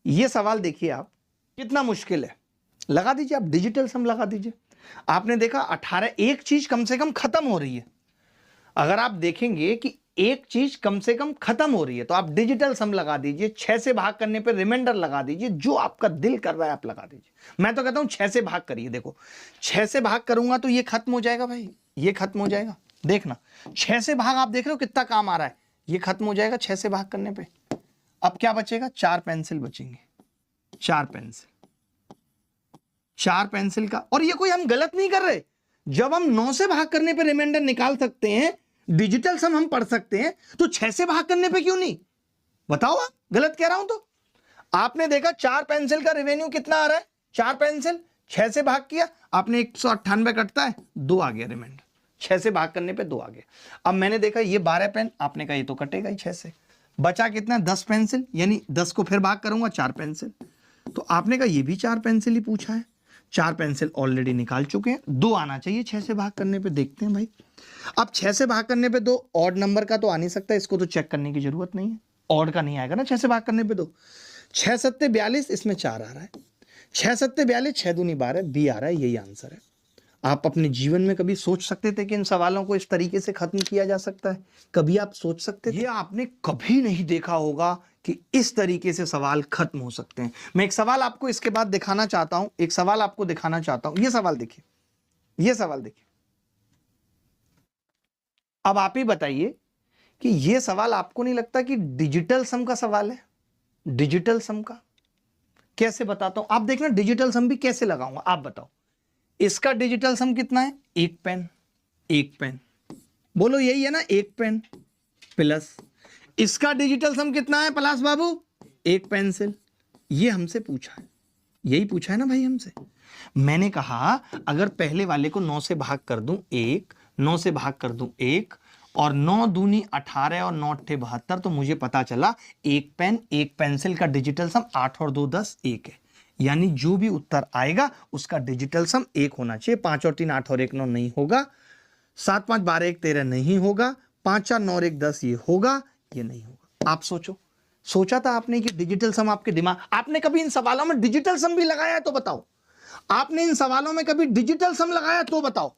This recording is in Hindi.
ये सवाल देखिए आप, कितना मुश्किल है। लगा दीजिए आप, डिजिटल सम लगा दीजिए। आपने देखा 18, एक चीज कम से कम खत्म हो रही है। अगर आप देखेंगे कि एक चीज कम से कम खत्म हो रही है तो आप डिजिटल सम लगा दीजिए। 6 से भाग करने पे रिमाइंडर लगा दीजिए, जो आपका दिल कर रहा है आप लगा दीजिए। मैं तो कहता हूं 6 से भाग करिए। देखो 6 से भाग करूंगा तो ये खत्म हो जाएगा भाई, ये खत्म हो जाएगा। देखना 6 से भाग, आप देख रहे हो कितना काम आ रहा है, ये खत्म हो जाएगा 6 से भाग करने पे। अब क्या बचेगा, 4 पेंसिल बचेंगे। 4 पेंसिल, 4 पेंसिल का। और ये कोई हम गलत नहीं कर रहे, जब हम 9 से भाग करने पे रिमाइंडर निकाल सकते हैं, डिजिटल सम हम पढ़ सकते हैं, तो 6 से भाग करने पे क्यों नहीं? बताओ आप गलत कह रहा हूं तो? आपने देखा 4 पेंसिल का रेवेन्यू कितना आ रहा है, 4 पेंसिल 6 से भाग किया आपने, 198 कटता है, 2 आ गया रिमाइंडर। 6 से भाग करने पे 2 आ गया। अब मैंने देखा ये 12 पेन, आपने कहा ये तो कटेगा ही 6 से। बचा कितना, 10 पेंसिल, यानी 10 को फिर भाग करूंगा 4 पेंसिल। तो आपने कहा ये भी 4 पेंसिल ही पूछा है। 4 पेंसिल ऑलरेडी निकाल चुके हैं, 2 आना चाहिए 6 से भाग करने पे। देखते हैं भाई। अब 6 से भाग करने पे 2, ऑड नंबर का तो आ नहीं सकता, इसको तो चेक करने की जरूरत नहीं है, ऑड का नहीं आएगा ना 6 से भाग करने पे 2। 6 सत्ते 42, इसमें 4 आ रहा है। 6 सत्ते 42, 6 दूनी 12, बी आ रहा है, यही आंसर है। आप अपने जीवन में कभी सोच सकते थे कि इन सवालों को इस तरीके से खत्म किया जा सकता है? कभी आप सोच सकते थे? ये आपने कभी नहीं देखा होगा कि इस तरीके से सवाल खत्म हो सकते हैं। मैं एक सवाल आपको इसके बाद दिखाना चाहता हूं, एक सवाल आपको दिखाना चाहता हूं। ये सवाल देखिए, ये सवाल देखिए। अब आप ही बताइए कि ये सवाल आपको नहीं लगता कि डिजिटल सम का सवाल है? डिजिटल सम का कैसे बताता हूं, आप देखना डिजिटल सम भी कैसे लगाऊंगा, आप बताओ। इसका डिजिटल सम कितना है, 1 पेन, 1 पेन, बोलो यही है ना, 1 पेन प्लस इसका डिजिटल सम कितना है प्लस बाबू, 1 पेंसिल। ये हमसे पूछा है, यही पूछा है ना भाई हमसे। मैंने कहा अगर पहले वाले को 9 से भाग कर दूं 1, 9 से भाग कर दूं 1, और 9 दूनी 18 और 9 अट्ठे 72, तो मुझे पता चला 1 पेन 1 पेंसिल का डिजिटल सम 8 और 2 10, 1 है। यानी जो भी उत्तर आएगा उसका डिजिटल सम 1 होना चाहिए। 5 और 3 8 और 1 9 नहीं होगा, 7 5 12 1 13 नहीं होगा, 5 4 9 और 1 10 ये होगा, ये नहीं होगा। आप सोचो, सोचा था आपने कि डिजिटल सम आपके दिमाग, आपने कभी इन सवालों में डिजिटल सम भी लगाया है तो बताओ? आपने इन सवालों में कभी डिजिटल सम लगाया तो बताओ?